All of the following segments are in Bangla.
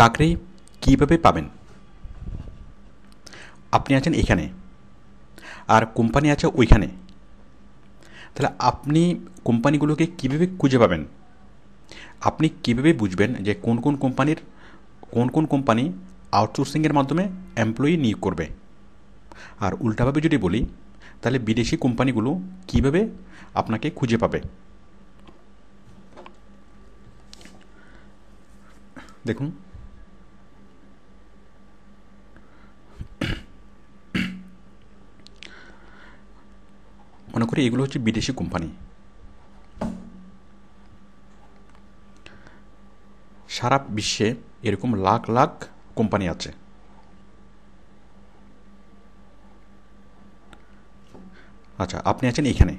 চাকরি কীভাবে পাবেন? আপনি আছেন এখানে আর কোম্পানি আছে ওইখানে। তাহলে আপনি কোম্পানিগুলোকে কীভাবে খুঁজে পাবেন? আপনি কীভাবে বুঝবেন যে কোন কোন কোম্পানি আউটসোর্সিংয়ের মাধ্যমে এমপ্লয়ি নিয়োগ করবে? আর উল্টাভাবে যদি বলি, তাহলে বিদেশি কোম্পানিগুলো কীভাবে আপনাকে খুঁজে পাবে? দেখুন, মনে করি এগুলো হচ্ছে বিদেশি কোম্পানি। সারা বিশ্বে এরকম লাখ লাখ কোম্পানি আছে। আচ্ছা, আপনি আছেন এখানে।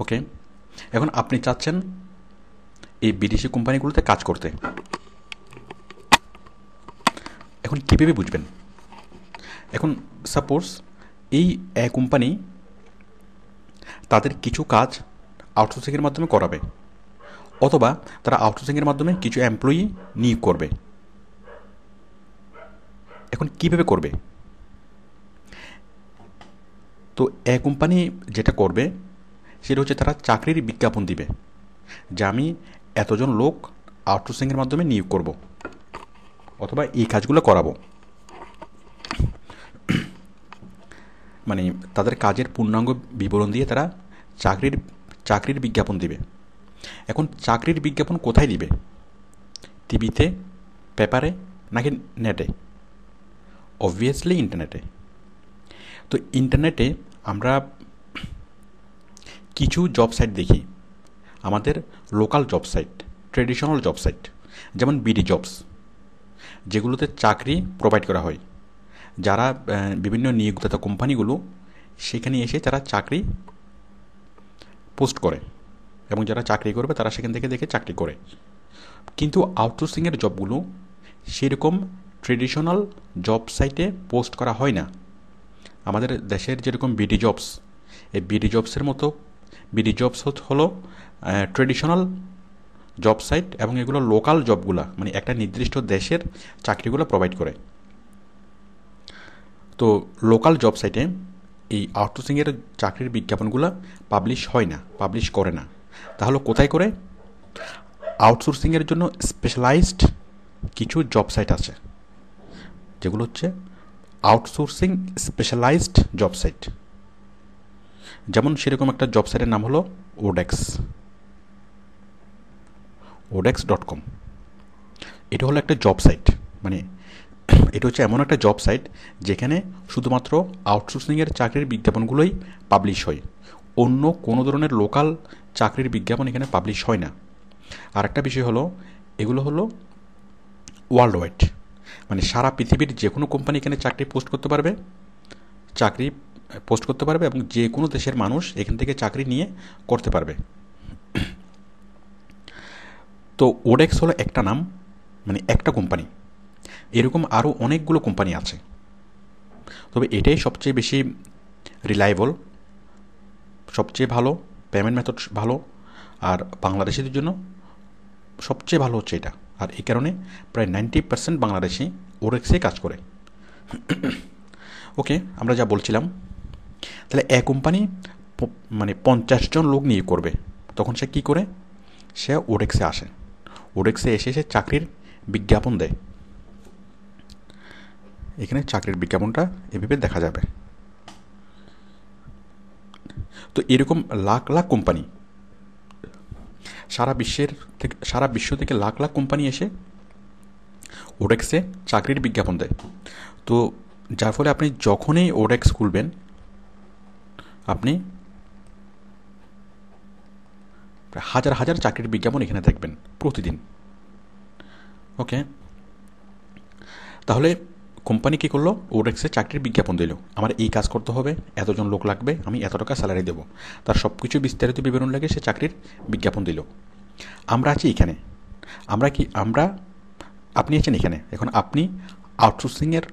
ওকে, এখন আপনি চাচ্ছেন এই বিদেশি কোম্পানিগুলোতে কাজ করতে। এখন কীভাবে বুঝবেন? এখন সাপোজ এই কোম্পানি তাদের কিছু কাজ আউটসোর্সিংয়ের মাধ্যমে করাবে, অথবা তারা আউটসোর্সিংয়ের মাধ্যমে কিছু এমপ্লয়ি নিয়োগ করবে। এখন কীভাবে করবে? তো কোম্পানি যেটা করবে সেটা হচ্ছে তারা চাকরির বিজ্ঞাপন দিবে যে আমি এতজন লোক আউটসোর্সিংয়ের মাধ্যমে নিয়োগ করব, অথবা এই কাজগুলো করাবো। মানে তাদের কাজের পূর্ণাঙ্গ বিবরণ দিয়ে তারা চাকরির বিজ্ঞাপন দিবে। এখন চাকরির বিজ্ঞাপন কোথায় দিবে? টিভিতে, পেপারে, নাকি নেটে? অবভিয়াসলি ইন্টারনেটে। তো ইন্টারনেটে আমরা কিছু জব সাইট দেখি, আমাদের local job site, traditional job site, যেমন বিডি জবস, যেগুলোতে চাকরি প্রোভাইড করা হয়। যারা বিভিন্ন নিয়োগদাতা কোম্পানিগুলো সেখানে এসে তারা চাকরি পোস্ট করে, এবং যারা চাকরি করবে তারা সেখান থেকে দেখে চাকরি করে। কিন্তু আউটসোর্সিংয়ের জবগুলো সেরকম ট্রেডিশনাল জব সাইটে পোস্ট করা হয় না। আমাদের দেশের যেরকম বিডি জবস, এই বিডি জবসের মতো বিডি জবস হলো ট্রেডিশনাল জব সাইট, এবং এগুলো লোকাল জবগুলো, মানে একটা নির্দিষ্ট দেশের চাকরিগুলো প্রোভাইড করে। তো লোকাল জব সাইটে এই আউটসোর্সিংয়ের চাকরির বিজ্ঞাপনগুলো পাবলিশ হয় না, পাবলিশ করে না। তাহলে কোথায় করে? আউটসোর্সিংয়ের জন্য স্পেশালাইজড কিছু জব সাইট আছে, যেগুলো হচ্ছে আউটসোর্সিং স্পেশালাইজড জব সাইট। যেমন সেরকম একটা জব সাইটের নাম হলো odex.com। এটা হলো একটা জব সাইট, মানে এটা হচ্ছে এমন একটা জব সাইট যেখানে শুধুমাত্র আউটসোর্সিংয়ের চাকরির বিজ্ঞাপনগুলোই পাবলিশ হয়, অন্য কোনো ধরনের লোকাল চাকরির বিজ্ঞাপন এখানে পাবলিশ হয় না। আর একটা বিষয় হলো, এগুলো হলো ওয়ার্ল্ড ওয়াইড, মানে সারা পৃথিবীর যে কোনো কোম্পানি এখানে চাকরি পোস্ট করতে পারবে, এবং যে কোনো দেশের মানুষ এখান থেকে চাকরি নিয়ে করতে পারবে। তো ওডেক্স হলো একটা নাম, মানে একটা কোম্পানি। এরকম আরও অনেকগুলো কোম্পানি আছে, তবে এটাই সবচেয়ে বেশি রিলায়েবল, সবচেয়ে ভালো, পেমেন্ট মেথড ভালো, আর বাংলাদেশিদের জন্য সবচেয়ে ভালো হচ্ছে এটা। আর এই কারণে প্রায় 90% বাংলাদেশি ওডেক্সে কাজ করে। ওকে, আমরা যা বলছিলাম, তাহলে কোম্পানি মানে 50 জন লোক নিয়ে করবে, তখন সে কী করে? সে ওডেক্সে আসে, ওডেক্সে এসে সে চাকরির বিজ্ঞাপন দেয়। এখানে চাকরির বিজ্ঞাপনটা এভাবে দেখা যাবে। তো এরকম লাখ লাখ কোম্পানি, সারা বিশ্ব থেকে লাখ লাখ কোম্পানি এসে ওডেক্সে চাকরির বিজ্ঞাপন দেয়। তো যার ফলে আপনি যখনই ওডেক্স খুলবেন, আপনি হাজার হাজার চাকরির বিজ্ঞাপন এখানে দেখবেন প্রতিদিন। ওকে, তাহলে কোম্পানি কী করলো? ওডেক্সে চাকরির বিজ্ঞাপন দিল, আমার এই কাজ করতে হবে, এতজন লোক লাগবে, আমি এত টাকা স্যালারি দেবো, তার সব কিছু বিস্তারিত বিবরণ লাগে সে চাকরির বিজ্ঞাপন দিল। আমরা আছি এখানে, আপনি আছেন এখানে। এখন আপনি আউটসোর্সিংয়ের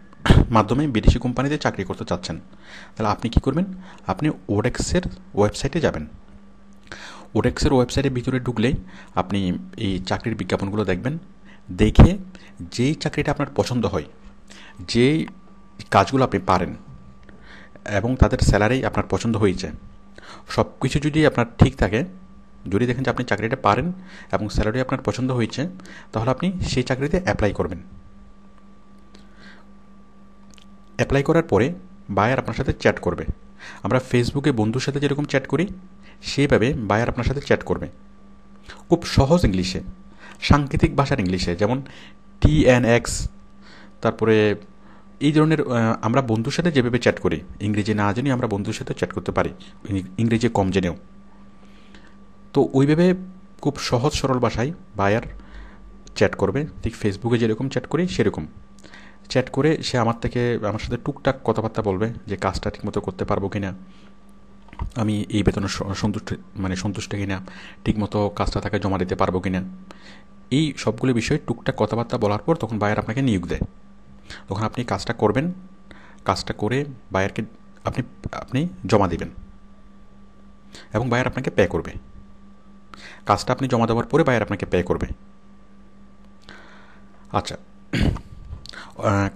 মাধ্যমে বিদেশি কোম্পানিতে চাকরি করতে চাচ্ছেন, তাহলে আপনি কি করবেন? আপনি ওডেক্সের ওয়েবসাইটে যাবেন। ওডেক্সের ওয়েবসাইটের ভিতরে ঢুকলেই আপনি এই চাকরির বিজ্ঞাপনগুলো দেখবেন। দেখে যেই চাকরিটা আপনার পছন্দ হয়, যেই কাজগুলো আপনি পারেন এবং তাদের স্যালারি আপনার পছন্দ হয়েছে, সব কিছু যদি আপনার ঠিক থাকে, যদি দেখেন যে আপনি চাকরিটা পারেন এবং স্যালারি আপনার পছন্দ হয়েছে, তাহলে আপনি সেই চাকরিতে অ্যাপ্লাই করবেন। অ্যাপ্লাই করার পরে বায়ার আপনার সাথে চ্যাট করবে। আমরা ফেসবুকে বন্ধুর সাথে যেরকম চ্যাট করি, সেইভাবে বায়ার আপনার সাথে চ্যাট করবে, খুব সহজ ইংলিশে, সাংকেতিক ভাষার ইংলিশে, যেমন TNX, তারপরে এই ধরনের আমরা বন্ধুর সাথে যেভাবে চ্যাট করি, ইংরেজি না জেনে আমরা বন্ধুর সাথে চ্যাট করতে পারি, ইংরেজি কম জেনেও। তো ওইভাবে খুব সহজ সরল ভাষায় বায়ার চ্যাট করবে, ঠিক ফেসবুকে যেরকম চ্যাট করি সেরকম চ্যাট করে সে আমার সাথে টুকটাক কথাবার্তা বলবে যে কাজটা ঠিকমতো করতে পারবো কি না, আমি এই বেতনে সন্তুষ্ট কিনা, ঠিকমতো কাজটা তাকে জমা দিতে পারবো কিনা, এই সবগুলো বিষয়ে টুকটাক কথাবার্তা বলার পর তখন বায়ার আপনাকে নিয়োগ দেয়। তখন আপনি কাজটা করবেন, কাজটা করে বায়ারকে আপনি আপনি জমা দিবেন এবং বায়ার আপনাকে পে করবে। কাজটা আপনি জমা দেওয়ার পরে বায়ার আপনাকে পে করবে। আচ্ছা,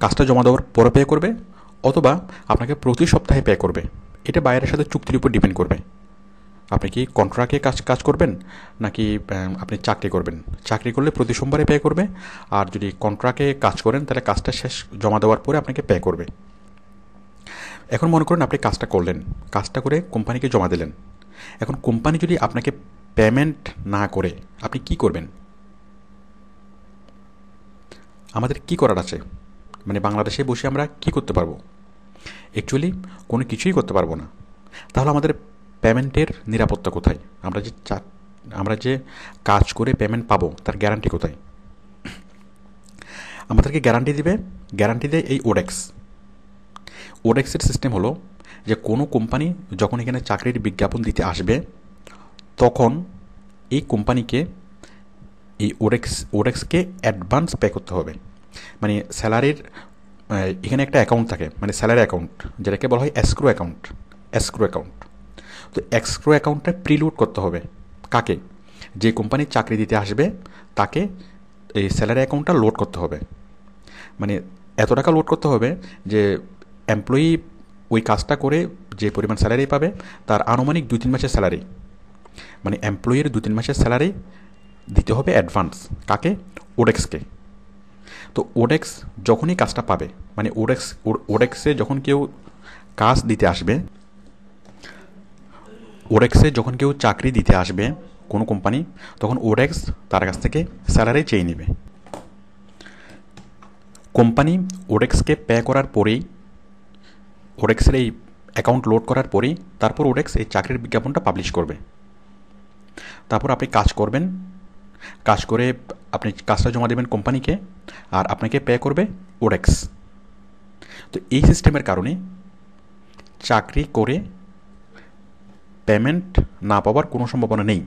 কাজটা জমা দেওয়ার পরে পে করবে অথবা আপনাকে প্রতি সপ্তাহে পে করবে, এটা বায়ারের সাথে চুক্তির উপর ডিপেন্ড করবে। আপনি কি কন্ট্রাক্টে কাজ করবেন নাকি আপনি চাকরি করবেন। চাকরি করলে প্রতি সোমবারে পে করবে, আর যদি কন্ট্রাক্টে কাজ করেন তাহলে কাজটা শেষ জমা দেওয়ার পরে আপনাকে পে করবে। এখন মনে করেন আপনি কাজটা করলেন, কাজটা করে কোম্পানিকে জমা দিলেন। এখন কোম্পানি যদি আপনাকে পেমেন্ট না করে আপনি কি করবেন? আমাদের কি করার আছে, মানে বাংলাদেশে বসে আমরা কি করতে পারবো? অ্যাকচুয়ালি কোনো কিছুই করতে পারবো না। তাহলে আমাদের পেমেন্টের নিরাপত্তা কোথায়? আমরা যে কাজ করে পেমেন্ট পাবো তার গ্যারান্টি কোথায়? আমাদেরকে গ্যারান্টি দেয় এই ওডেক্স। ওডেক্সের সিস্টেম হলো যে কোনো কোম্পানি যখন এখানে চাকরির বিজ্ঞাপন দিতে আসবে, তখন এই কোম্পানিকে এই ওডেক্সকে অ্যাডভান্স পে করতে হবে। মানে স্যালারির এখানে একটা অ্যাকাউন্ট থাকে, মানে স্যালারি অ্যাকাউন্ট, যেটাকে বলা হয় এসক্রো অ্যাকাউন্ট। তো এসক্রো অ্যাকাউন্টটা প্রিলোড করতে হবে। কাকে? যে কোম্পানি চাকরি দিতে আসবে তাকে এই স্যালারি অ্যাকাউন্টটা লোড করতে হবে। মানে এত টাকা লোড করতে হবে যে এমপ্লয়ি ওই কাজটা করে যে পরিমাণ স্যালারি পাবে তার আনুমানিক 2-3 মাসের স্যালারি, মানে এমপ্লয়ির 2-3 মাসের স্যালারি দিতে হবে অ্যাডভান্স। কাকে? ওডেক্সকে। তো ওডেক্স যখনই কাজটা পাবে, মানে ওডেক্সে যখন কেউ কাজ দিতে আসবে, ওডেক্সে যখন কেউ চাকরি দিতে আসবে কোনো কোম্পানি, তখন ওডেক্স তার কাছ থেকে স্যালারি চেয়ে নেবে। কোম্পানি ওডেক্সকে পে করার পরেই, ওডেক্সের এই অ্যাকাউন্ট লোড করার পরেই তারপর ওডেক্স এই চাকরির বিজ্ঞাপনটা পাবলিশ করবে। তারপর আপনি কাজ করবেন, কাজ করে আপনি কাজটা জমা দেবেন কোম্পানিকে, আর আপনাকে পে করবে ওডেক্স। তো এই সিস্টেমের কারণে চাকরি করে পেমেন্ট না পাওয়ার কোনো সম্ভাবনা নেই,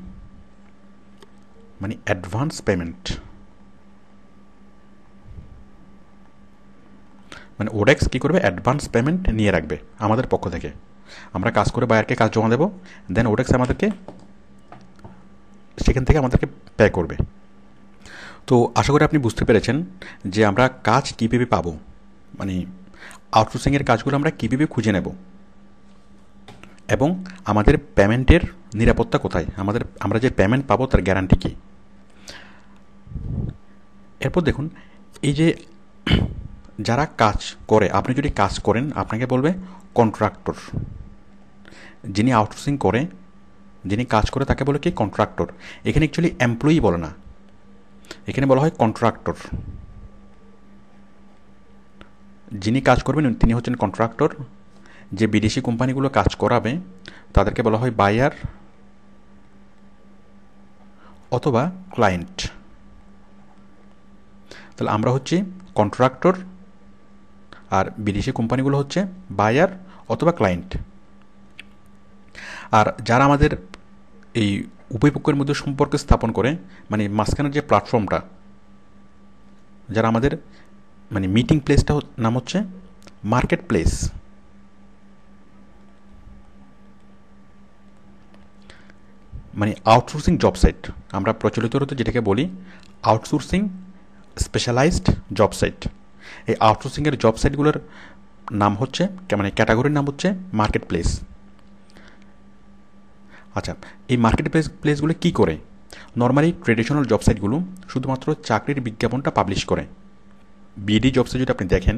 মানে অ্যাডভান্স পেমেন্ট। মানে ওডেক্স কী করবে? অ্যাডভান্স পেমেন্ট নিয়ে রাখবে আমাদের পক্ষ থেকে। আমরা কাজ করে বায়ারকে কাজ জমা দেবো, দেন ওডেক্স আমাদেরকে সেখান থেকে আমাদেরকে পে করবে। তো আশা করি আপনি বুঝতে পেরেছেন যে আমরা কাজ কীভাবে পাবো, মানে আউটসোর্সিংয়ের কাজগুলো আমরা কীভাবে খুঁজে নেব এবং আমাদের পেমেন্টের নিরাপত্তা কোথায়, আমরা যে পেমেন্ট পাবো তার গ্যারান্টি কী। এরপর দেখুন, এই যে যারা কাজ করে, আপনি যদি কাজ করেন আপনাকে বলবে কন্ট্রাক্টর। যিনি আউটসোর্সিং করে, যিনি কাজ করে তাকে বলে কি? কন্ট্রাক্টর। এখানে অ্যাকচুয়ালি এমপ্লয়ি বলে না, এখানে বলা হয় কন্ট্রাক্টর। যিনি কাজ করবেন তিনি হচ্ছেন কন্ট্রাক্টর। যে বিদেশি কোম্পানিগুলো কাজ করাবে তাদেরকে বলা হয় বায়ার অথবা ক্লায়েন্ট। তাহলে আমরা হচ্ছি কন্ট্রাক্টর, আর বিদেশি কোম্পানিগুলো হচ্ছে বায়ার অথবা ক্লায়েন্ট। আর যারা আমাদের এই উভয় পক্ষের মধ্যে সম্পর্ক স্থাপন করে, মানে মাঝখানের যে প্ল্যাটফর্মটা, যারা আমাদের মানে মিটিং প্লেসটা নাম হচ্ছে মার্কেট প্লেস। মানে আউটসোর্সিং জব সাইট, আমরা প্রচলিত যেটাকে বলি আউটসোর্সিং স্পেশালাইজড জব সাইট। এই আউটসোর্সিংয়ের জব সাইটগুলোর নাম হচ্ছে, মানে ক্যাটাগরির নাম হচ্ছে মার্কেট প্লেস। আচ্ছা, এই মার্কেট প্লেসগুলো কী করে? নর্মালি ট্রেডিশনাল জব সাইটগুলো শুধুমাত্র চাকরির বিজ্ঞাপনটা পাবলিশ করে। বিডি জবসে যদি আপনি দেখেন,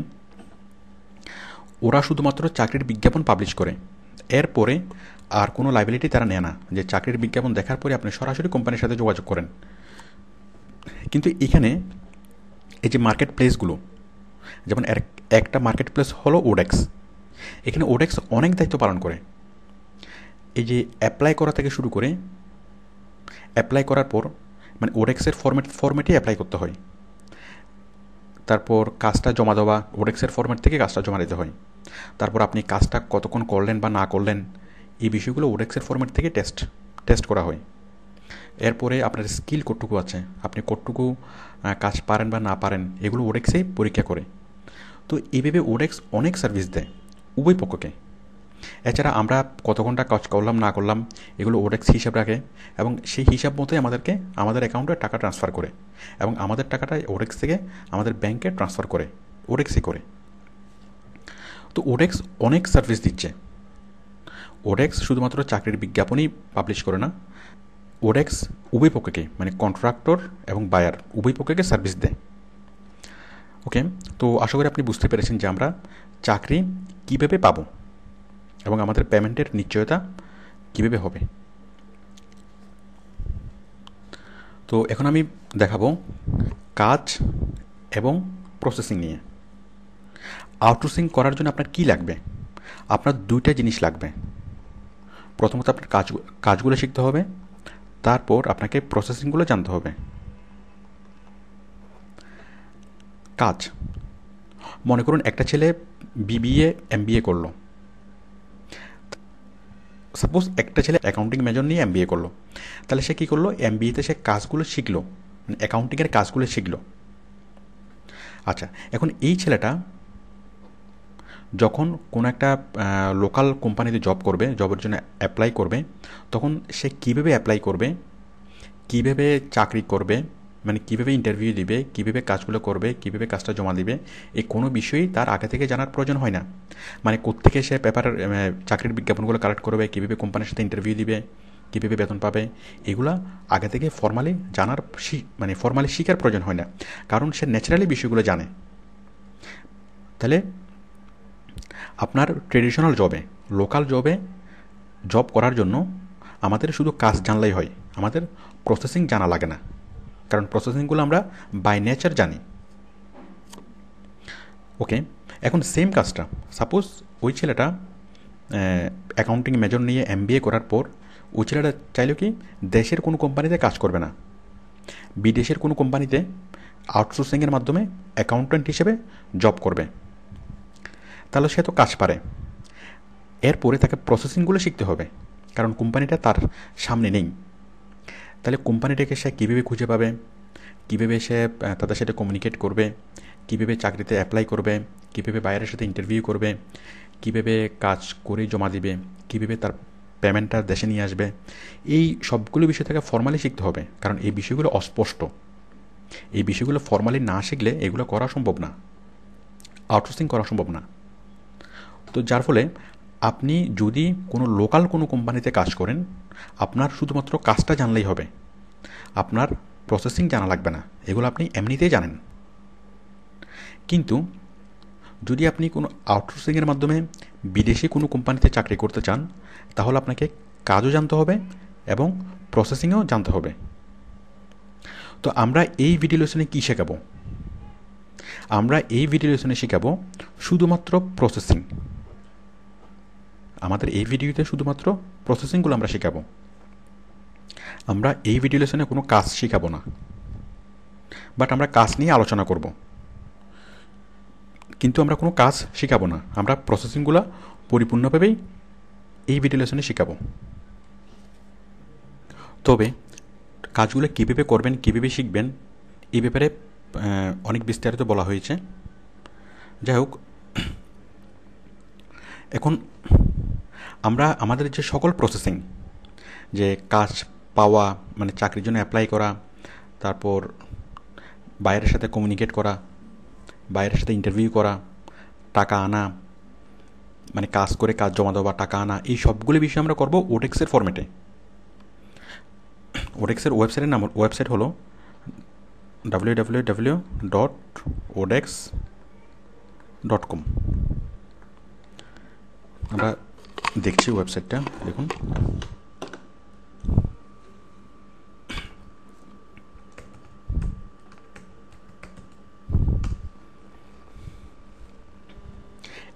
ওরা শুধুমাত্র চাকরির বিজ্ঞাপন পাবলিশ করে, এরপরে আর কোনো লাইবিলিটি তারা নেয় না যে চাকরির বিজ্ঞাপন দেখার পরে আপনি সরাসরি কোম্পানির সাথে যোগাযোগ করেন। কিন্তু এখানে এই যে মার্কেট প্লেসগুলো, যেমন একটা মার্কেট প্লেস হলো ওডেক্স, এখানে ওডেক্স অনেক দায়িত্ব পালন করে। এই যে অ্যাপ্লাই করা থেকে শুরু করে, অ্যাপ্লাই করার পর মানে ওডেক্সের ফরম্যাটে অ্যাপ্লাই করতে হয়, তারপর কাজটা জমা দেওয়া, ওডেক্সের ফরম্যাট থেকে কাজটা জমা দিতে হয়, তারপর আপনি কাজটা কতক্ষণ করলেন বা না করলেন এই বিষয়গুলো ওডেক্সের ফরম্যাট থেকে টেস্ট করা হয়। এরপরে আপনার স্কিল কতটুকু আছে, আপনি কতটুকু কাজ পারেন বা না পারেন, এগুলো ওডেক্সেই পরীক্ষা করে। তো এইভাবে ওডেক্স অনেক সার্ভিস দেয় উভয় পক্ষকে। এছাড়া আমরা কত ঘন্টা কাজ করলাম না করলাম এগুলো ওডেক্স হিসাব রাখে, এবং সেই হিসাব মতোই আমাদের অ্যাকাউন্টে টাকা ট্রান্সফার করে, এবং আমাদের টাকাটা ওডেক্স থেকে আমাদের ব্যাংকে ট্রান্সফার করে, ওডেক্সই করে। তো ওডেক্স অনেক সার্ভিস দিচ্ছে। ওডেক্স শুধুমাত্র চাকরির বিজ্ঞাপনই পাবলিশ করে না, ওডেক্স উভয় পক্ষকে মানে কন্ট্রাক্টর এবং বায়ার উভয় পক্ষকে সার্ভিস দেয়। ওকে, তো আশা করি আপনি বুঝতে পেরেছেন যে আমরা চাকরি কীভাবে পাবো এবং আমাদের পেমেন্টের নিশ্চয়তা কীভাবে হবে। তো এখন আমি দেখাবো কাজ এবং প্রসেসিং নিয়ে। আউটসোর্সিং করার জন্য আপনার কী লাগবে? আপনার দুইটা জিনিস লাগবে। প্রথমত আপনার কাজগুলো শিখতে হবে, তারপর আপনাকে প্রসেসিংগুলো জানতে হবে। কাজ, মনে করুন একটা ছেলে বিবিএ এমবিএ করলো, সাপোজ একটা ছেলে অ্যাকাউন্টিং মেজর নিয়ে এমবিএ করলো, তাহলে সে কী করলো, এমবিএতে সে কাজগুলো শিখলো, মানে অ্যাকাউন্টিংয়ের কাজগুলো শিখলো। আচ্ছা, এখন এই ছেলেটা যখন কোনো একটা লোকাল কোম্পানিতে জব করবে, জবের জন্য অ্যাপ্লাই করবে, তখন সে কীভাবে অ্যাপ্লাই করবে, কীভাবে চাকরি করবে, মানে কীভাবে ইন্টারভিউ দিবে, কীভাবে কাজগুলো করবে, কীভাবে কাজটা জমা দিবে, এই কোনো বিষয়ই তার আগে থেকে জানার প্রয়োজন হয় না। মানে কোত্থেকে সে চাকরির বিজ্ঞাপনগুলো কালেক্ট করবে, কীভাবে কোম্পানির সাথে ইন্টারভিউ দিবে, কীভাবে বেতন পাবে, এগুলা আগে থেকে ফর্মালি শেখার প্রয়োজন হয় না, কারণ সে ন্যাচারালি বিষয়গুলো জানে। তাহলে আপনার ট্রেডিশনাল জবে, লোকাল জবে জব করার জন্য আমাদের শুধু কাজ জানলেই হয়, আমাদের প্রসেসিং জানা লাগে না, কারণ প্রসেসিংগুলো আমরা বাই নেচার জানি। ওকে, এখন সেম কাজটা সাপোজ ওই ছেলেটা অ্যাকাউন্টিং মেজর নিয়ে এমবিএ করার পর ওই ছেলেটা চাইলো কি দেশের কোনো কোম্পানিতে কাজ করবে না, বিদেশের কোনো কোম্পানিতে আউটসোর্সিংয়ের মাধ্যমে অ্যাকাউন্ট্যান্ট হিসেবে জব করবে। তাহলে সে তো কাজ পারে, এরপরে তাকে প্রসেসিংগুলো শিখতে হবে, কারণ কোম্পানিটা তার সামনে নেই। তাহলে কোম্পানিটাকে সে কীভাবে খুঁজে পাবে, কীভাবে সে তাদের সাথে কমিউনিকেট করবে, কীভাবে চাকরিতে অ্যাপ্লাই করবে, কীভাবে বাইরের সাথে ইন্টারভিউ করবে, কীভাবে কাজ করে জমা দিবে, কীভাবে তার পেমেন্টটা দেশে নিয়ে আসবে, এই সবগুলো বিষয় থেকে ফর্মালি শিখতে হবে, কারণ এই বিষয়গুলো অস্পষ্ট। এই বিষয়গুলো ফর্মালি না শিখলে এগুলো করা সম্ভব না, আউটসোর্সিং করা সম্ভব না। তো যার ফলে আপনি যদি কোনো লোকাল কোনো কোম্পানিতে কাজ করেন, আপনার শুধুমাত্র কাজটা জানলেই হবে, আপনার প্রসেসিং জানা লাগবে না, এগুলো আপনি এমনিতেই জানেন। কিন্তু যদি আপনি কোনো আউটসোর্সিংয়ের মাধ্যমে বিদেশি কোনো কোম্পানিতে চাকরি করতে চান, তাহলে আপনাকে কাজও জানতে হবে এবং প্রসেসিংও জানতে হবে। তো আমরা এই ভিডিও লেসনে কী শেখাবো? আমরা এই ভিডিও লেসনে শেখাবো শুধুমাত্র প্রসেসিং। আমাদের এই ভিডিওতে শুধুমাত্র প্রসেসিংগুলো আমরা শেখাবো। আমরা এই ভিডিও লেসনে কোনো কাজ শেখাবো না, বাট আমরা কাজ নিয়ে আলোচনা করব, কিন্তু আমরা কোনো কাজ শেখাবো না। আমরা প্রসেসিংগুলো পরিপূর্ণভাবেই এই ভিডিও লেসনে শেখাবো। তবে কাজগুলো কীভাবে করবেন, কীভাবে শিখবেন, এই ব্যাপারে অনেক বিস্তারিত বলা হয়েছে। যাই হোক, এখন আমরা আমাদের যে সকল প্রসেসিং, যে কাজ পাওয়া, মানে চাকরির জন্য অ্যাপ্লাই করা, তারপর বাইরের সাথে কমিউনিকেট করা, বাইরের সাথে ইন্টারভিউ করা, টাকা আনা, মানে কাজ করে কাজ জমা দেওয়া, টাকা আনা, এই সবগুলো বিষয় আমরা করব ওডেক্সের ফরম্যাটে। ওডেক্সের ওয়েবসাইট হলো www.odex.com। আমরা দেখছি ওয়েবসাইটটা, দেখুন।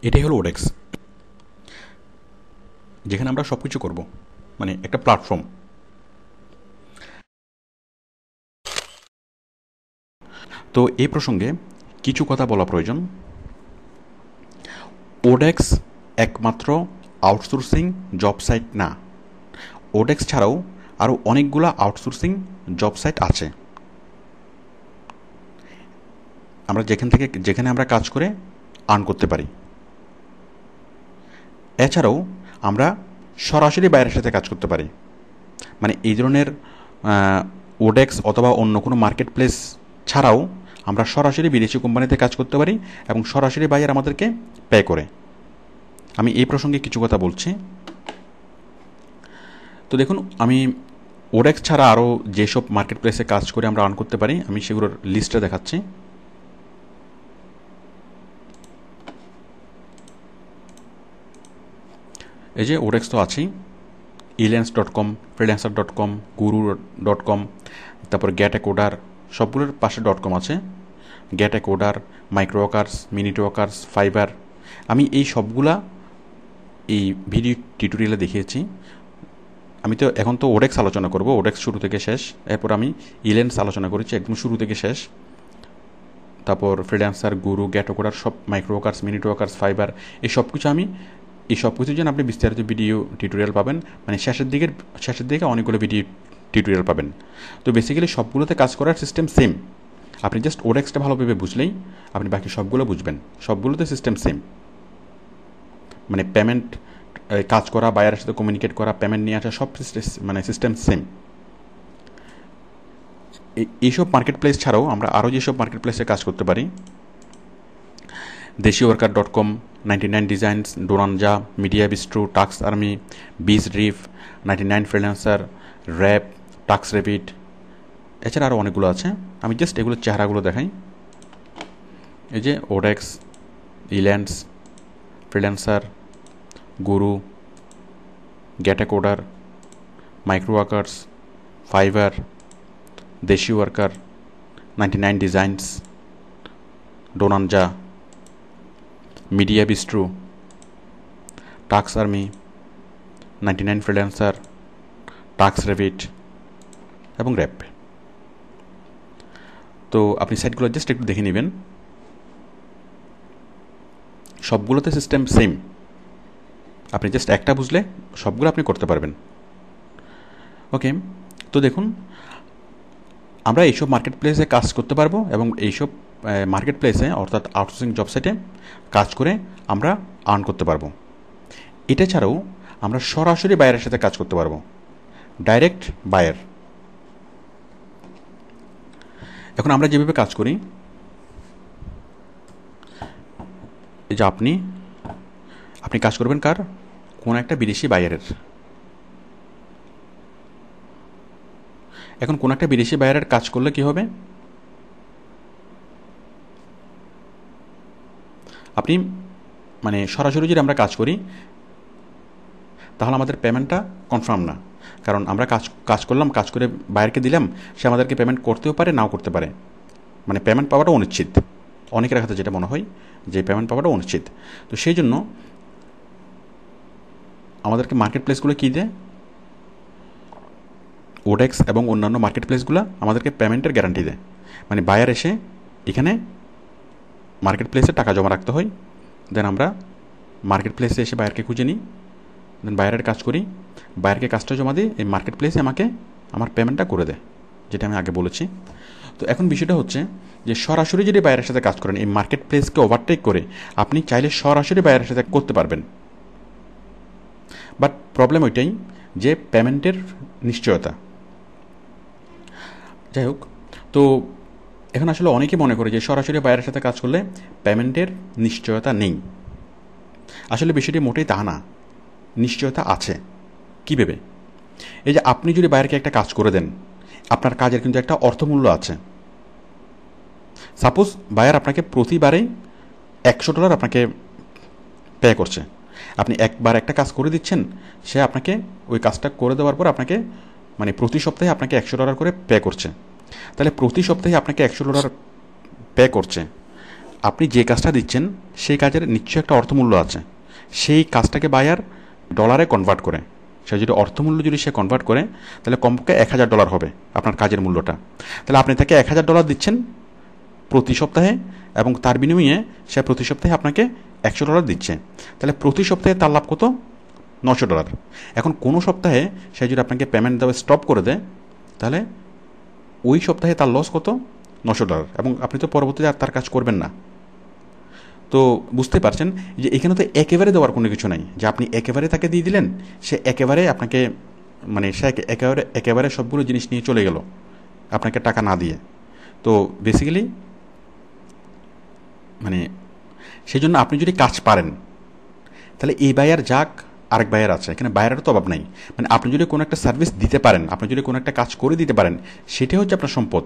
এটাই হলো ওডেক্স, যেখানে আমরা সব কিছু করবো, মানে একটা প্ল্যাটফর্ম। তো এই প্রসঙ্গে কিছু কথা বলা প্রয়োজন। ওডেক্স একমাত্র আউটসোর্সিং জব সাইট না, ওডেক্স ছাড়াও আরও অনেকগুলো আউটসোর্সিং জব সাইট আছে। আমরা যেখানে আমরা কাজ করে আর্ন করতে পারি। এছাড়াও আমরা সরাসরি বাইরের সাথে কাজ করতে পারি, মানে এই ধরনের ওডেক্স অথবা অন্য কোনো মার্কেট প্লেস ছাড়াও আমরা সরাসরি বিদেশি কোম্পানিতে কাজ করতে পারি এবং সরাসরি বায়ার আমাদেরকে পে করে। আমি এই প্রসঙ্গে কিছু কথা বলছি। তো দেখুন, আমি ওডেক্স ছাড়া আরও যেসব মার্কেট প্লেসে কাজ করে আমরা আর্ন করতে পারি, আমি সেগুলোর লিস্টটা দেখাচ্ছি। এই যে ওডেক্স তো আছেই, elance.com, freelancer.com, guru.com, তারপর GetAcoder, সবগুলোর পাশে .com আছে। GetAcoder, মাইক্রোওয়ার্কার্স, মিনিটওয়ার্কার্স, ফাইবার, আমি এই সবগুলা এই ভিডিও টিউটোরিয়ালে দেখিয়েছি। আমি তো এখন তো ওডেক্স আলোচনা করব, ওডেক্স শুরু থেকে শেষ। এরপর আমি ইলেন্স আলোচনা করেছি একদম শুরু থেকে শেষ। তারপর ফ্রিল্যান্সার, গুরু, GetAcoder, সব মাইক্রোওয়ার্কার্স, মিনিটওয়ার্কার্স, ফাইবার, এই সব কিছু এই সব কিছুর জন্য আপনি বিস্তারিত ভিডিও টিউটোরিয়াল পাবেন, মানে শেষের দিকে অনেকগুলো ভিডিও টিউটোরিয়াল পাবেন। তো বেসিক্যালি সবগুলোতে কাজ করার সিস্টেম সেম। আপনি জাস্ট ওডেক্সটা ভালোভাবে বুঝলেই আপনি বাকি সবগুলো বুঝবেন। সবগুলোতে সিস্টেম সেম, মানে পেমেন্ট, কাজ করা, বায়ারের সাথে কমিউনিকেট করা, পেমেন্ট নিয়ে আসা, সব মানে সিস্টেম সেম। এইসব মার্কেট প্লেস ছাড়াও আমরা আরও যেসব মার্কেট প্লেসে কাজ করতে পারি, দেশিওয়ার্কার.com, 99 ডিজাইনস, ডোনানজা, মিডিয়া বিস্ট্রো, টাক্স আর্মি, বিজরিফ, 99 ফ্রিল্যান্সার, র্যাপ, টাক্স রেপিড, এছাড়া আরও অনেকগুলো আছে। আমি জাস্ট এগুলোর চেহারাগুলো দেখাই। এই যে ওডেক্স, Elance, Freelancer, Guru, GetAcoder, Microworkers, Fiverr, দেশিওয়ার্কার, 99 ডিজাইনস, ডোনানজা, মিডিয়া বিস্ট্রো, টাক্স আর্মি, 99 ফ্রিল্যান্সার, টাক্স রেপিড এবং র্যাপ। তো আপনি সাইটগুলো জাস্ট একটু দেখে নেবেন, সবগুলোতে সিস্টেম সেম। আপনি জাস্ট একটা বুঝলে সবগুলো আপনি করতে পারবেন। ওকে, তো দেখুন, আমরা এইসব মার্কেট প্লেসে কাজ করতে পারবো এবং এইসব মার্কেট প্লেসে অর্থাৎ আউটসোর্সিং জব সাইটে কাজ করে আমরা আর্ন করতে পারবো। এটা ছাড়াও আমরা সরাসরি বায়ারের সাথে কাজ করতে পারবো, ডাইরেক্ট বায়ার। এখন আমরা যেভাবে কাজ করি, এই যে আপনি কাজ করবেন কার, কোন একটা বিদেশি বায়ারের। এখন কোন একটা বিদেশি বায়ারের কাজ করলে কি হবে, আপনি মানে সরাসরি যদি আমরা কাজ করি তাহলে আমাদের পেমেন্টটা কনফার্ম না, কারণ আমরা কাজ করলাম, কাজ করে বায়ারকে দিলাম, সে আমাদেরকে পেমেন্ট করতেও পারে, নাও করতে পারে, মানে পেমেন্ট পাওয়াটা অনিশ্চিত। অনেকের কাছে যেটা মনে হয় যে পেমেন্ট পাওয়াটা অনিশ্চিত। তো সেই জন্য আমাদেরকে মার্কেট প্লেসগুলো কী দেয়, ওডেক্স এবং অন্যান্য মার্কেট প্লেসগুলো আমাদেরকে পেমেন্টের গ্যারান্টি দেয়। মানে বায়ার এসে এখানে মার্কেট প্লেসে টাকা জমা রাখতে হয়, দেন আমরা মার্কেট প্লেসে এসে বায়ারকে খুঁজে নিই, দেন বায়ারের কাজ করি, বায়ারকে কাজটা জমা দিই, এই মার্কেট প্লেসে আমাকে আমার পেমেন্টটা করে দেয়, যেটা আমি আগে বলেছি। তো এখন বিষয়টা হচ্ছে যে সরাসরি যদি বায়ারের সাথে কাজ করেন, এই মার্কেট প্লেসকে ওভারটেক করে আপনি চাইলে সরাসরি বায়ারের সাথে করতে পারবেন, বাট প্রবলেম ওইটাই যে পেমেন্টের নিশ্চয়তা, যাই হোক, তো এখন আসলে অনেকে মনে করে যে সরাসরি বায়ারের সাথে কাজ করলে পেমেন্টের নিশ্চয়তা নেই। আসলে বিষয়টি মোটেই তা না, নিশ্চয়তা আছে। কী ভেবে? এই যে আপনি যদি বায়ারকে একটা কাজ করে দেন, আপনার কাজের কিন্তু একটা অর্থমূল্য আছে। সাপোজ বায়ার আপনাকে প্রতিবারেই $100 আপনাকে পে করছে। আপনি একবার একটা কাজ করে দিচ্ছেন, সে আপনাকে ওই কাজটা করে দেওয়ার পর আপনাকে মানে প্রতি সপ্তাহে আপনাকে $100 করে পে করছে। তাহলে প্রতি সপ্তাহে আপনাকে $100 পে করছে। আপনি যে কাজটা দিচ্ছেন সেই কাজের নিশ্চয়ই একটা অর্থমূল্য আছে। সেই কাজটাকে বায়ার ডলারে কনভার্ট করে, সে যদি অর্থমূল্য যদি সে কনভার্ট করে, তাহলে কমপক্ষে $1000 হবে আপনার কাজের মূল্যটা। তাহলে আপনি তাকে $1000 দিচ্ছেন প্রতি সপ্তাহে, এবং তার বিনিময়ে সে প্রতি সপ্তাহে আপনাকে $100 দিচ্ছে। তাহলে প্রতি সপ্তাহে তার লাভ কত? $900। এখন কোনো সপ্তাহে সে যদি আপনাকে পেমেন্ট দেওয়া স্টপ করে দেয়, তাহলে ওই সপ্তাহে তার লস কত? $900। এবং আপনি তো পরবর্তীতে আর তার কাজ করবেন না। তো বুঝতে পারছেন যে এখানে তো একেবারে দেওয়ার কোনো কিছু নাই যে আপনি একেবারে তাকে দিয়ে দিলেন, সে একেবারে আপনাকে মানে সে একেবারে সবগুলো জিনিস নিয়ে চলে গেল আপনাকে টাকা না দিয়ে। তো বেসিক্যালি মানে সেই জন্য আপনি যদি কাজ পারেন, তাহলে এই বায়ার যাক, আরেক বায়ার আছে, এখানে বায়ারের তো অভাব নাই। মানে আপনি যদি কোনো একটা সার্ভিস দিতে পারেন, আপনি যদি কোনো একটা কাজ করে দিতে পারেন, সেটাই হচ্ছে আপনার সম্পদ।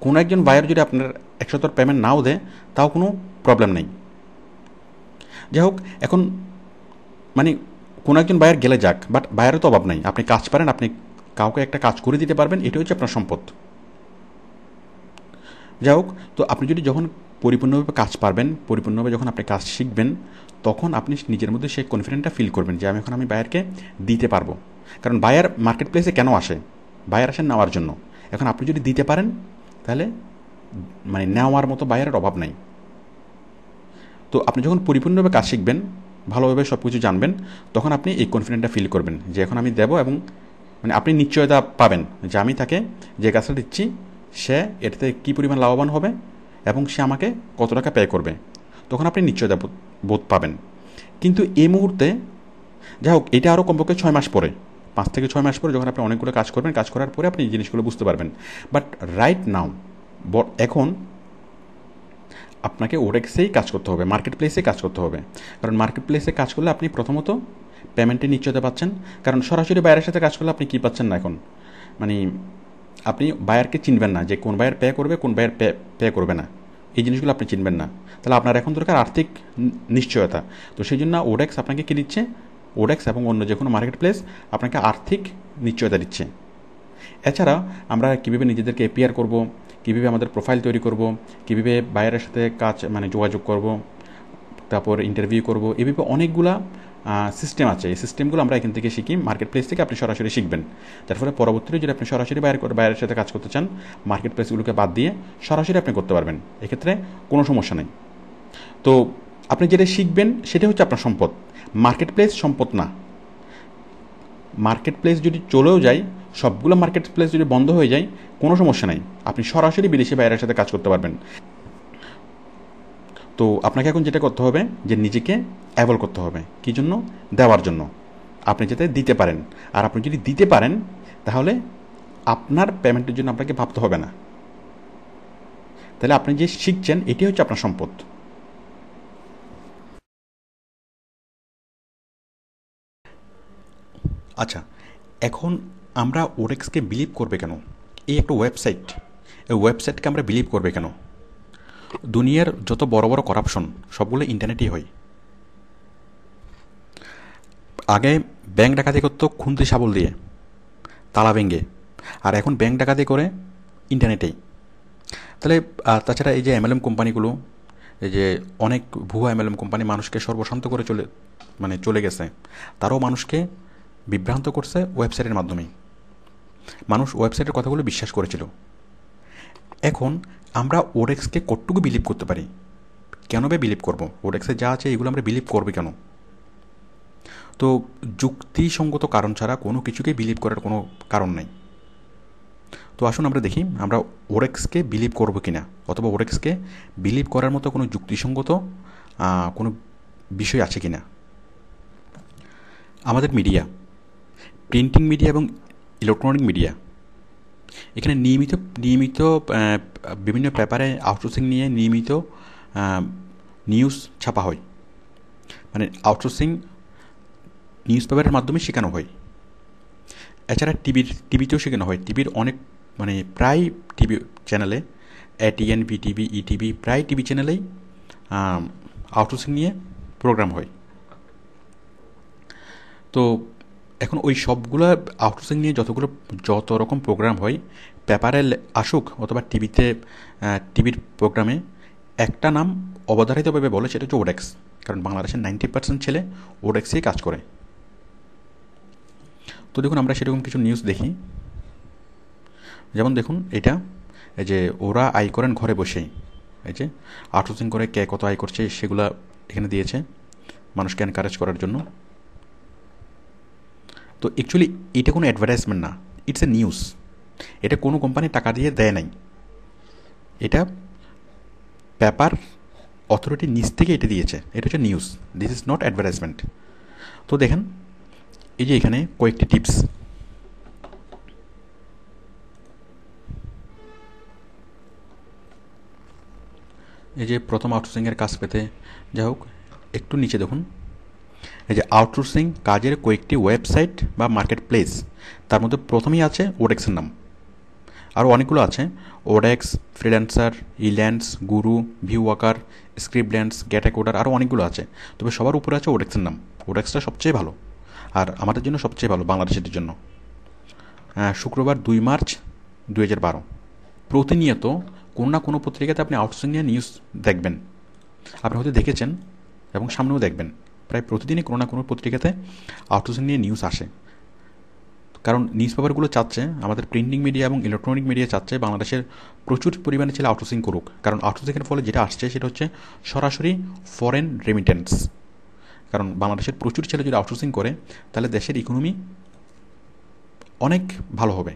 কোনো একজন বায়ার যদি আপনার $100 পেমেন্ট নাও দেয়, তাও কোনো প্রবলেম নেই। যাই হোক, এখন মানে কোনো একজন বায়ার গেলে যাক, বাট বায়ারের তো অভাব নাই। আপনি কাজ পারেন, আপনি কাউকে একটা কাজ করে দিতে পারবেন, এটাই হচ্ছে আপনার সম্পদ। যাই হোক, তো আপনি যদি যখন পরিপূর্ণভাবে কাজ পারবেন, পরিপূর্ণভাবে যখন আপনি কাজ শিখবেন, তখন আপনি নিজের মধ্যে সেই কনফিডেন্টটা ফিল করবেন যে আমি বায়ারকে দিতে পারবো। কারণ বায়ার মার্কেট প্লেসে কেন আসে? বায়ার আসেন নেওয়ার জন্য। এখন আপনি যদি দিতে পারেন, তাহলে মানে নেওয়ার মতো বায়ারের অভাব নাই। তো আপনি যখন পরিপূর্ণভাবে কাজ শিখবেন, ভালোভাবে সব কিছু জানবেন, তখন আপনি এই কনফিডেন্টটা ফিল করবেন যে এখন আমি দেবো, এবং মানে আপনি নিশ্চয়তা পাবেন যে আমি তাকে যে কাজটা দিচ্ছি সে এটাতে কী পরিমাণ লাভবান হবে এবং সে আমাকে কত টাকা পে করবে। তখন আপনি নিশ্চয়তা বোধ পাবেন। কিন্তু এই মুহূর্তে, যাই হোক, এটা আরও কমপক্ষে 6 মাস পরে, 5 থেকে 6 মাস পরে যখন আপনি অনেকগুলো কাজ করবেন, কাজ করার পরে আপনি এই জিনিসগুলো বুঝতে পারবেন। বাট রাইট নাও, এখন আপনাকে ওরেক্সেই কাজ করতে হবে, মার্কেট প্লেসে কাজ করতে হবে। কারণ মার্কেট প্লেসে কাজ করলে আপনি প্রথমত পেমেন্টের নিশ্চয়তা পাচ্ছেন। কারণ সরাসরি বায়ারের সাথে কাজ করলে আপনি কী পাচ্ছেন না, এখন মানে আপনি বায়ারকে চিনবেন না যে কোন বায়ার পে করবে, কোন বায়ার পে করবে না। এই জিনিসগুলো আপনি চিনবেন না। তাহলে আপনার এখন দরকার আর্থিক নিশ্চয়তা। তো সেই জন্য ওরেক্স আপনাকে কী দিচ্ছে? ওরেক্স এবং অন্য যে কোনো মার্কেট প্লেস আপনাকে আর্থিক নিশ্চয়তা দিচ্ছে। এছাড়া আমরা কীভাবে নিজেদেরকে এপিআর করব, কীভাবে আমাদের প্রোফাইল তৈরি করব, কীভাবে বায়ারের সাথে কাজ মানে যোগাযোগ করব, তারপর ইন্টারভিউ করব, এভাবে অনেকগুলা সিস্টেম আছে। এই সিস্টেমগুলো আমরা এখান থেকে শিখি, মার্কেট প্লেস থেকে আপনি সরাসরি শিখবেন। যার ফলে পরবর্তীতে যদি আপনি সরাসরি বায়ারের সাথে কাজ করতে চান, মার্কেট প্লেসগুলোকে বাদ দিয়ে সরাসরি আপনি করতে পারবেন, এক্ষেত্রে কোনো সমস্যা নেই। তো আপনি যেটা শিখবেন সেটা হচ্ছে আপনার সম্পদ, মার্কেট প্লেস সম্পদ না। মার্কেট প্লেস যদি চলেও যায়, সবগুলো মার্কেট প্লেস যদি বন্ধ হয়ে যায়, কোনো সমস্যা নেই, আপনি সরাসরি বিদেশি বায়ারের সাথে কাজ করতে পারবেন। তো আপনাকে এখন যেটা করতে হবে যে নিজেকে অ্যাভয়েড করতে হবে। কী জন্য? দেওয়ার জন্য। আপনি যাতে দিতে পারেন, আর আপনি যদি দিতে পারেন, তাহলে আপনার পেমেন্টের জন্য আপনাকে ভাবতে হবে না। তাহলে আপনি যে শিখছেন এটি হচ্ছে আপনার সম্পদ। আচ্ছা, এখন আমরা ওরেক্সকে বিলিভ করবে কেন? এই একটা ওয়েবসাইট, এই ওয়েবসাইটকে আমরা বিলিভ করবে কেন? দুনিয়ার যত বড় বড় করাপশন সবগুলো ইন্টারনেটেই হয়। আগে ব্যাংক ডাকাতি করতো খুন্তি শাবল দিয়ে, তালা ভেঙে, আর এখন ব্যাংক ডাকাতি করে ইন্টারনেটেই। তাহলে তাছাড়া এই যে এমএলএম কোম্পানিগুলো, এই যে অনেক ভুয়া এমএলএম কোম্পানি মানুষকে সর্বশান্ত করে চলে গেছে, তারাও মানুষকে বিভ্রান্ত করছে ওয়েবসাইটের মাধ্যমে। মানুষ ওয়েবসাইটের কথাগুলো বিশ্বাস করেছিল। এখন আমরা ওরেক্সকে কতটুকু বিলিভ করতে পারি? কেন বে বিলিভ করবো? ওরেক্সে যা আছে এগুলো আমরা বিলিভ করবে কেন? তো যুক্তিসঙ্গত কারণ ছাড়া কোনো কিছুকেই বিলিভ করার কোনো কারণ নেই। তো আসুন আমরা দেখি আমরা ওরেক্সকে বিলিভ করবো কিনা, অথবা ওরেক্সকে বিলিভ করার মতো কোনো যুক্তিসঙ্গত কোনো বিষয় আছে কিনা। আমাদের মিডিয়া, প্রিন্টিং মিডিয়া এবং ইলেকট্রনিক মিডিয়া, এখানে নিয়মিত নিয়মিত বিভিন্ন পেপারে আউটসোর্সিং নিয়ে নিয়মিত নিউজ ছাপা হয়, মানে আউটসোর্সিং নিউজ পেপারের মাধ্যমে শেখানো হয়। এছাড়া টিভিতেও শেখানো হয়। টিভির অনেক মানে প্রায় টিভি চ্যানেলে এটিএন, বিটিভি, ইটিভি প্রায় টিভি চ্যানেলেই আউটসোর্সিং নিয়ে প্রোগ্রাম হয়। তো এখন ওই সবগুলো আউটসোর্সিং নিয়ে যত রকম প্রোগ্রাম হয়, পেপারে আসুক অথবা টিভির প্রোগ্রামে একটা নাম অবধারিতভাবে বলে, সেটা হচ্ছে ওডেক্স। কারণ বাংলাদেশের 90% ছেলে ওডেক্সেই কাজ করে। তো দেখুন আমরা সেরকম কিছু নিউজ দেখি। যেমন দেখুন এটা, এই যে ওরা আয় করেন ঘরে বসেই, এই যে আউটসোর্সিং করে কে কত আয় করছে সেগুলা এখানে দিয়েছে মানুষকে এনকারেজ করার জন্য। তো অ্যাকচুয়ালি এটা কোনো অ্যাডভার্টাইজমেন্ট না, ইটস এ নিউজ। এটা কোনো কোম্পানি টাকা দিয়ে দেয় নাই, এটা পেপার অথরিটির নিচ থেকে এটা দিয়েছে। এটা হচ্ছে news, this is not advertisement. তো দেখেন এই যে এখানে কয়েকটি টিপস। এই যে প্রথম আউটসোর্সিংয়ের কাজ পেতে, যাই হোক একটু নিচে দেখুন, এই যে আউটসোর্সিং কাজের কয়েকটি ওয়েবসাইট বা মার্কেট প্লেস, তার মধ্যে প্রথমেই আছে ওডেক্সের নাম। আরও অনেকগুলো আছে, ওডেক্স, ফ্রিল্যান্সার, ইল্যান্ডস, গুরু, ভিউওয়াকার, স্ক্রিপ্টল্যান্ডস, গ্যাটাকোডার, আরও অনেকগুলো আছে। তবে সবার উপরে আছে ওডেক্সের নাম। ওডেক্সটা সবচেয়ে ভালো, আর আমাদের জন্য সবচেয়ে ভালো, বাংলাদেশের জন্য। শুক্রবার 2 মার্চ 2012। প্রতিনিয়ত কোনো না কোনো পত্রিকাতে আপনি আউটসোর্সিং নিয়ে নিউজ দেখবেন, আপনি হয়তো দেখেছেন এবং সামনেও দেখবেন। প্রায় প্রতিদিনই কোনো না কোনো পত্রিকাতে আউটসোর্সিং নিয়ে নিউজ আসে। কারণ নিউজ পেপারগুলো চাচ্ছে, আমাদের প্রিন্টিং মিডিয়া এবং ইলেকট্রনিক মিডিয়া চাচ্ছে বাংলাদেশের প্রচুর পরিমাণে ছেলে আউটসোর্সিং করুক। কারণ আউটসোর্সিংয়ের ফলে যেটা আসছে সেটা হচ্ছে সরাসরি ফরেন রেমিটেন্স। কারণ বাংলাদেশের প্রচুর ছেলে যদি আউটসোর্সিং করে তাহলে দেশের ইকোনমি অনেক ভালো হবে।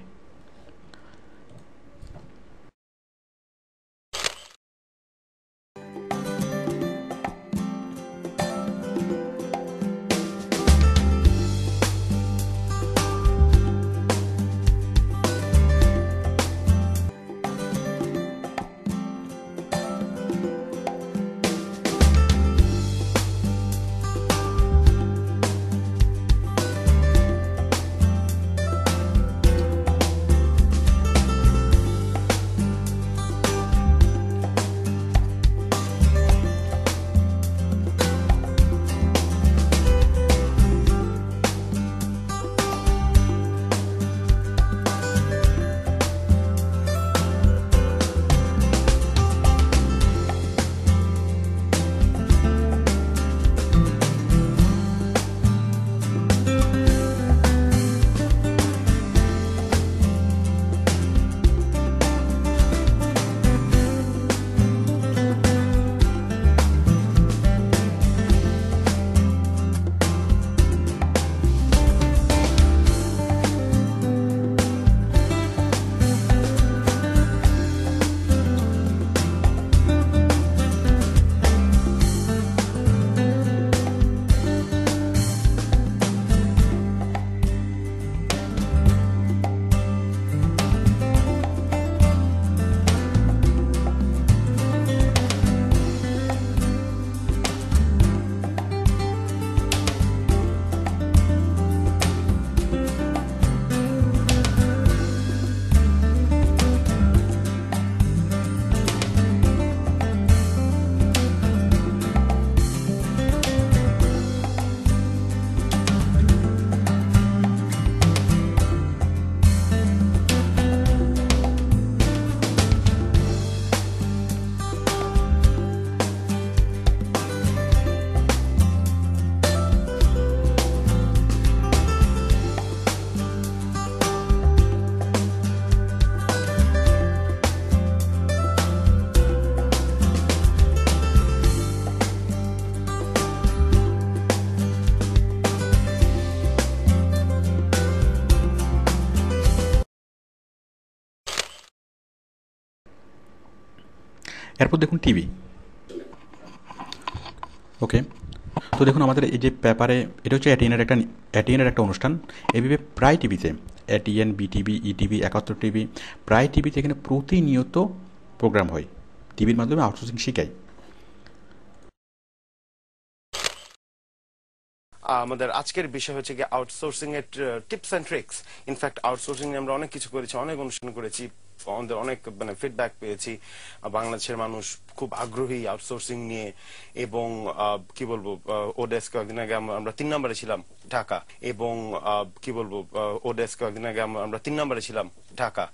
এরপর দেখুন টিভি। ওকে, তো দেখুন আমাদের এই যে পেপারে, এটা হচ্ছে এটিএনের একটা অনুষ্ঠান। এভাবে প্রায় টিভিতে এটিএন, বিটিভি, ইটিভি, 71 টিভি, প্রায় টিভিতে এখানে প্রতিনিয়ত প্রোগ্রাম হয়। টিভির মাধ্যমে আউটসোর্সিং শিখাই। আমাদের আজকের বিষয় হচ্ছে কি আউটসোর্সিং এর tips and tricks. In fact outsourcing নিয়ে আমরা অনেক কিছু করেছি, অনেক অনুষ্ঠান করেছি, আমাদের অনেক ফিডব্যাক পেয়েছি। বাংলাদেশের মানুষ খুব আগ্রহী আউটসোর্সিং নিয়ে। এবং কি বলবো, ওডেস্ক কয়েকদিন আগে আমরা 3 নম্বরে ছিলাম ঢাকা। এবং কি বলবো, ওডেস্ক কয়েকদিন আগে আমরা 3 নম্বরে ছিলাম ঢাকা,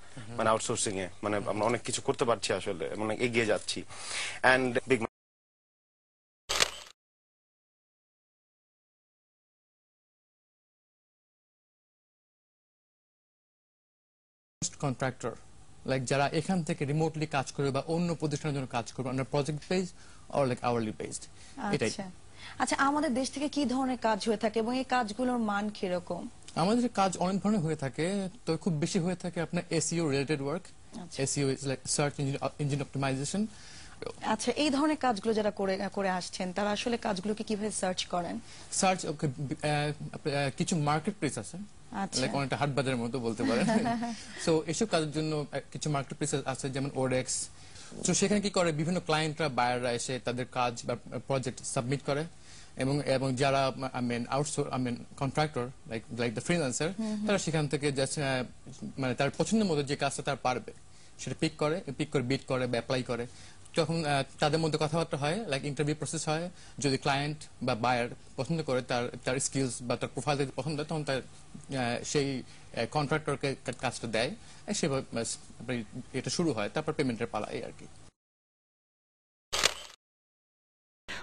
আউটসোর্সিং এ। আমরা অনেক কিছু করতে পারছি, আসলে এগিয়ে যাচ্ছি। এন্ড বিগ কন্ট্রাক্টর লাইক যারা এখান থেকে রিমোটলি কাজ করবে বা অন্য প্রতিষ্ঠানের জন্য কাজ করবে, আমরা project base or like hourly based. এটাই। আচ্ছা, আমাদের দেশ থেকে কি ধরনের কাজ হয়ে থাকে এবং এই কাজগুলোর মান কি রকম? আমাদের কাজ অনেক ধরনের হয়ে থাকে, তো খুব বেশি হয়ে থাকে আপনার SEO related work. SEO is like search engine optimization. আচ্ছা, এই ধরনের কাজগুলো যারা করে আসছেন, তারা আসলে কাজগুলোকে কিভাবে সার্চ করেন? সার্চ কিছু মার্কেট প্লেস আছে, লাইক অনেকটা হাট বাজারের মতো বলতে পারেন। সো এসব কাজের জন্য কিছু মার্কেট প্লেস আছে, যেমন ওডেক্স। তো সেখানে কি করে, বিভিন্ন ক্লায়েন্টরা, বায়াররা এসে তাদের কাজ বা প্রজেক্ট সাবমিট করে, এবং যারা কন্ট্রাক্টর লাইক দ্য ফ্রিল্যান্সার, তারা সেখান থেকে জাস্ট তার পছন্দের মতো যে কাজটা তার পারবে সেটা পিক করে বিড করে বা অ্যাপ্লাই করে। তখন তাদের মধ্যে কথাবার্তা হয়, লাইক ইন্টারভিউ প্রসেস হয়। যদি ক্লায়েন্ট বা বায়ার পছন্দ করে, তার স্কিলস বা তার প্রোফাইল যদি পছন্দ হয়, তখন তার সেই কন্ট্রাক্টরকে কাজটা দেয়। সেভাবে এটা শুরু হয়, তারপর পেমেন্টের পালা, এই আর কি।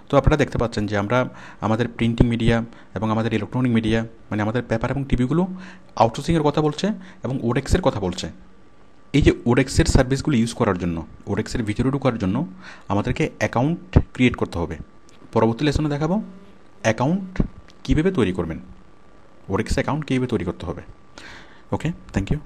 তো আপনারা দেখতে পাচ্ছেন যে আমরা আমাদের প্রিন্টিং মিডিয়া এবং আমাদের ইলেকট্রনিক মিডিয়া, আমাদের পেপার এবং টিভিগুলো আউটসোর্সিংয়ের কথা বলছে এবং ওডেক্সের কথা বলছে। এই যে ওডেক্সের সার্ভিসগুলো ইউজ করার জন্য, ওডেক্সের ভিতরে ঢোকার জন্য আমাদেরকে অ্যাকাউন্ট ক্রিয়েট করতে হবে। পরবর্তী লেসনে দেখাবো অ্যাকাউন্ট কীভাবে তৈরি করবেন, ওডেক্স অ্যাকাউন্ট কীভাবে তৈরি করতে হবে। ওকে, থ্যাংক ইউ।